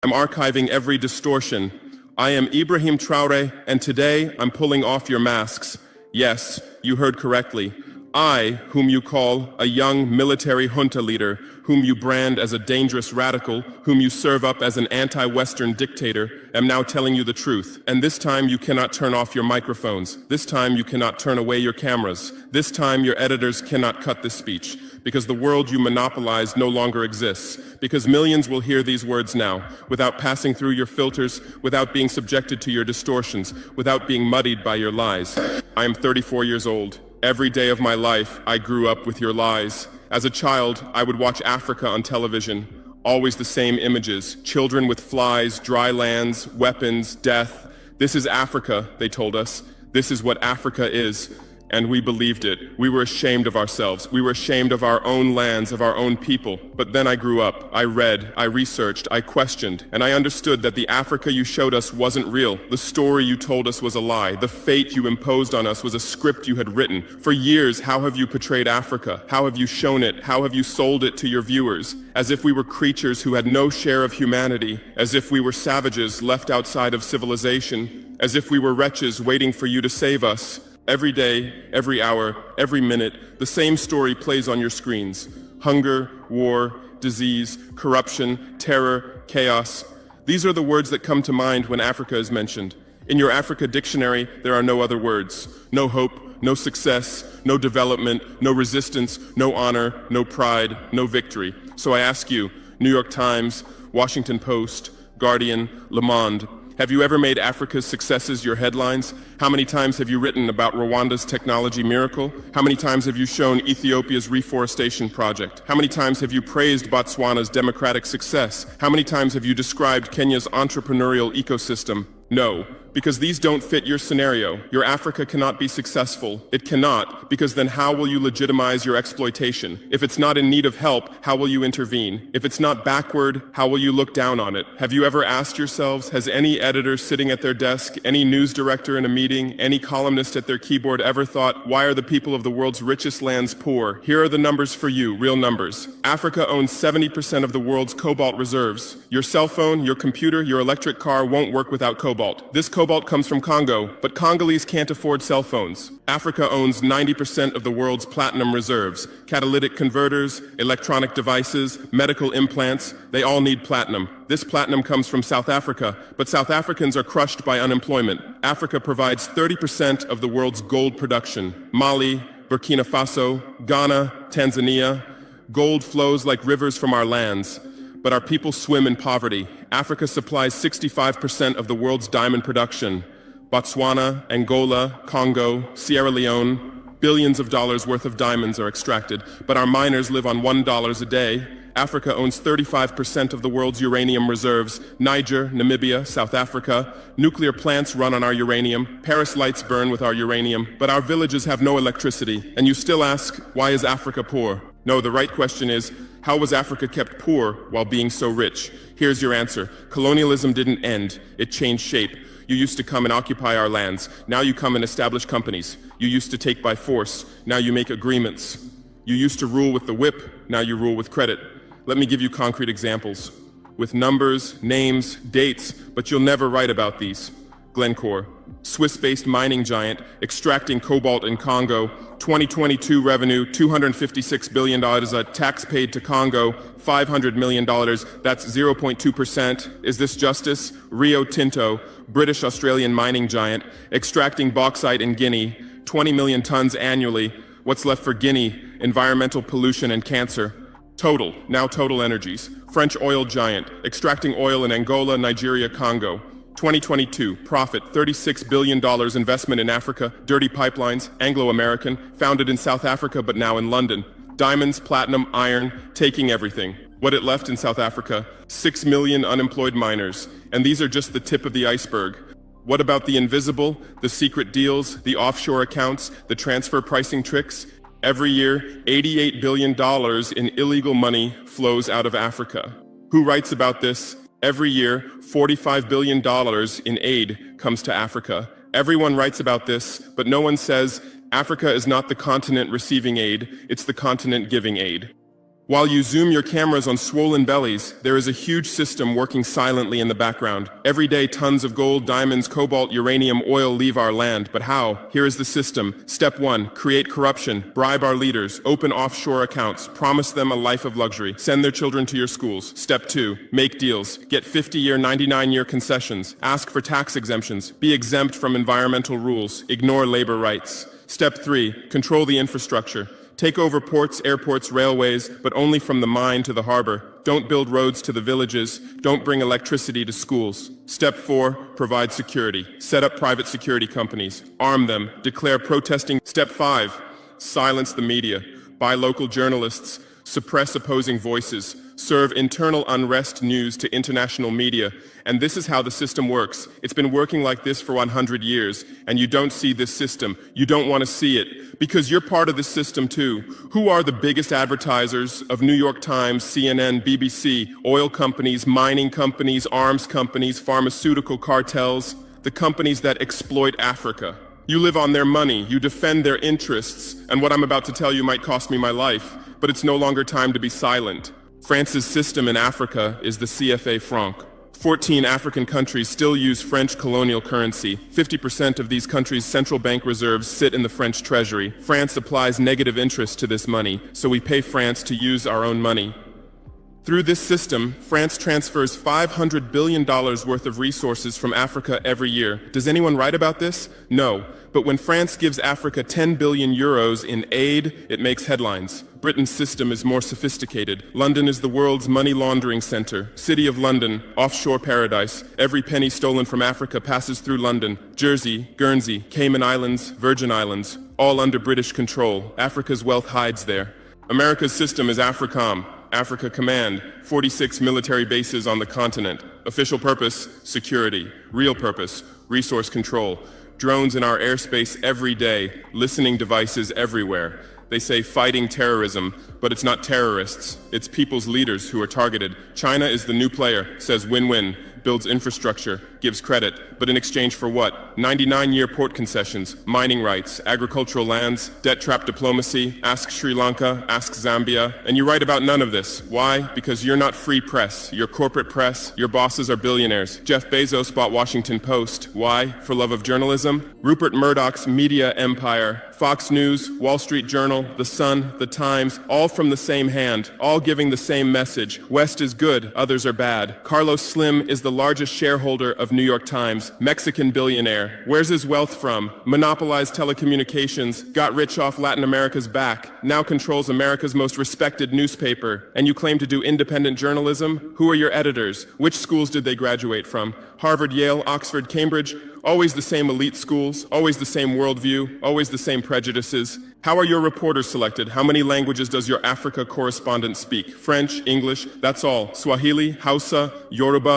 I'm archiving every distortion. I am Ibrahim Traoré, and today I'm pulling off your masks. Yes, you heard correctly. I, whom you call a young military junta leader, whom you brand as a dangerous radical, whom you serve up as an anti-Western dictator, am now telling you the truth. And this time you cannot turn off your microphones. This time you cannot turn away your cameras. This time your editors cannot cut this speech. Because the world you monopolize no longer exists. Because millions will hear these words now, without passing through your filters, without being subjected to your distortions, without being muddied by your lies. I am 34 years old. Every day of my life, I grew up with your lies. As a child, I would watch Africa on television. Always the same images. Children with flies, dry lands, weapons, death. This is Africa, they told us. This is what Africa is. And we believed it. We were ashamed of ourselves. We were ashamed of our own lands, of our own people. But then I grew up. I read, I researched, I questioned, and I understood that the Africa you showed us wasn't real. The story you told us was a lie. The fate you imposed on us was a script you had written. For years, how have you portrayed Africa? How have you shown it? How have you sold it to your viewers? As if we were creatures who had no share of humanity. As if we were savages left outside of civilization. As if we were wretches waiting for you to save us. Every day, every hour, every minute, the same story plays on your screens. Hunger, war, disease, corruption, terror, chaos. These are the words that come to mind when Africa is mentioned. In your Africa dictionary, there are no other words. No hope, no success, no development, no resistance, no honor, no pride, no victory. So I ask you, New York Times, Washington Post, Guardian, Le Monde, have you ever made Africa's successes your headlines? How many times have you written about Rwanda's technology miracle? How many times have you shown Ethiopia's reforestation project? How many times have you praised Botswana's democratic success? How many times have you described Kenya's entrepreneurial ecosystem? No, because these don't fit your scenario. Your Africa cannot be successful. It cannot, because then how will you legitimize your exploitation? If it's not in need of help, how will you intervene? If it's not backward, how will you look down on it? Have you ever asked yourselves, has any editor sitting at their desk, any news director in a meeting, any columnist at their keyboard ever thought, why are the people of the world's richest lands poor? Here are the numbers for you, real numbers. Africa owns 70% of the world's cobalt reserves. Your cell phone, your computer, your electric car won't work without cobalt. This cobalt comes from Congo, but Congolese can't afford cell phones. Africa owns 90% of the world's platinum reserves. Catalytic converters, electronic devices, medical implants, they all need platinum. This platinum comes from South Africa, but South Africans are crushed by unemployment. Africa provides 30% of the world's gold production. Mali, Burkina Faso, Ghana, Tanzania. Gold flows like rivers from our lands. But our people swim in poverty. Africa supplies 65% of the world's diamond production. Botswana, Angola, Congo, Sierra Leone, billions of dollars worth of diamonds are extracted, but our miners live on $1 a day. Africa owns 35% of the world's uranium reserves. Niger, Namibia, South Africa. Nuclear plants run on our uranium. Paris lights burn with our uranium. But our villages have no electricity. And you still ask, why is Africa poor? No, the right question is, how was Africa kept poor while being so rich? Here's your answer. Colonialism didn't end. It changed shape. You used to come and occupy our lands. Now you come and establish companies. You used to take by force. Now you make agreements. You used to rule with the whip. Now you rule with credit. Let me give you concrete examples. With numbers, names, dates, but you'll never write about these. Glencore, Swiss-based mining giant, extracting cobalt in Congo. 2022 revenue, $256 billion. Tax paid to Congo, $500 million. That's 0.2%. Is this justice? Rio Tinto, British-Australian mining giant, extracting bauxite in Guinea, 20 million tons annually. What's left for Guinea? Environmental pollution and cancer. Total, now Total Energies, French oil giant, extracting oil in Angola, Nigeria, Congo. 2022, profit, $36 billion investment in Africa, dirty pipelines, Anglo-American, founded in South Africa but now in London. Diamonds, platinum, iron, taking everything. What it left in South Africa? 6 million unemployed miners. And these are just the tip of the iceberg. What about the invisible, the secret deals, the offshore accounts, the transfer pricing tricks? Every year, $88 billion in illegal money flows out of Africa. Who writes about this? Every year, $45 billion in aid comes to Africa. Everyone writes about this, but no one says Africa is not the continent receiving aid, it's the continent giving aid. While you zoom your cameras on swollen bellies, there is a huge system working silently in the background. Every day, tons of gold, diamonds, cobalt, uranium, oil leave our land. But how? Here is the system. Step 1, create corruption, bribe our leaders, open offshore accounts, promise them a life of luxury, send their children to your schools. Step 2, make deals, get 50-year, 99-year concessions, ask for tax exemptions, be exempt from environmental rules, ignore labor rights. Step 3, control the infrastructure. Take over ports, airports, railways, but only from the mine to the harbor. Don't build roads to the villages. Don't bring electricity to schools. Step 4, provide security. Set up private security companies. Arm them. Declare protesting. Step 5, silence the media. Buy local journalists. Suppress opposing voices. Serve internal unrest news to international media. And this is how the system works. It's been working like this for 100 years, and you don't see this system. You don't want to see it, because you're part of this system too. Who are the biggest advertisers of New York Times, CNN, BBC, oil companies, mining companies, arms companies, pharmaceutical cartels, the companies that exploit Africa? You live on their money, you defend their interests, and what I'm about to tell you might cost me my life, but it's no longer time to be silent. France's system in Africa is the CFA franc. 14 African countries still use French colonial currency. 50% of these countries' central bank reserves sit in the French treasury. France applies negative interest to this money, so we pay France to use our own money. Through this system, France transfers $500 billion worth of resources from Africa every year. Does anyone write about this? No. But when France gives Africa 10 billion euros in aid, it makes headlines. Britain's system is more sophisticated. London is the world's money laundering center. City of London, offshore paradise. Every penny stolen from Africa passes through London. Jersey, Guernsey, Cayman Islands, Virgin Islands, all under British control. Africa's wealth hides there. America's system is AFRICOM, Africa Command, 46 military bases on the continent. Official purpose, security. Real purpose, resource control. Drones in our airspace every day, listening devices everywhere. They say fighting terrorism, but it's not terrorists. It's people's leaders who are targeted. China is the new player, says win-win, builds infrastructure, gives credit, but in exchange for what? 99-year port concessions, mining rights, agricultural lands, debt-trap diplomacy, ask Sri Lanka, ask Zambia, and you write about none of this. Why? Because you're not free press. You're corporate press. Your bosses are billionaires. Jeff Bezos bought Washington Post. Why? For love of journalism? Rupert Murdoch's media empire, Fox News, Wall Street Journal, The Sun, The Times, all from the same hand, all giving the same message. West is good, others are bad. Carlos Slim is the largest shareholder of New York Times, Mexican billionaire. Where's his wealth from? Monopolized telecommunications, got rich off Latin America's back, now controls America's most respected newspaper. And you claim to do independent journalism? Who are your editors? Which schools did they graduate from? Harvard, Yale, Oxford, Cambridge? Always the same elite schools, always the same worldview, always the same prejudices. How are your reporters selected? How many languages does your Africa correspondent speak? French, English, that's all. Swahili, Hausa, Yoruba.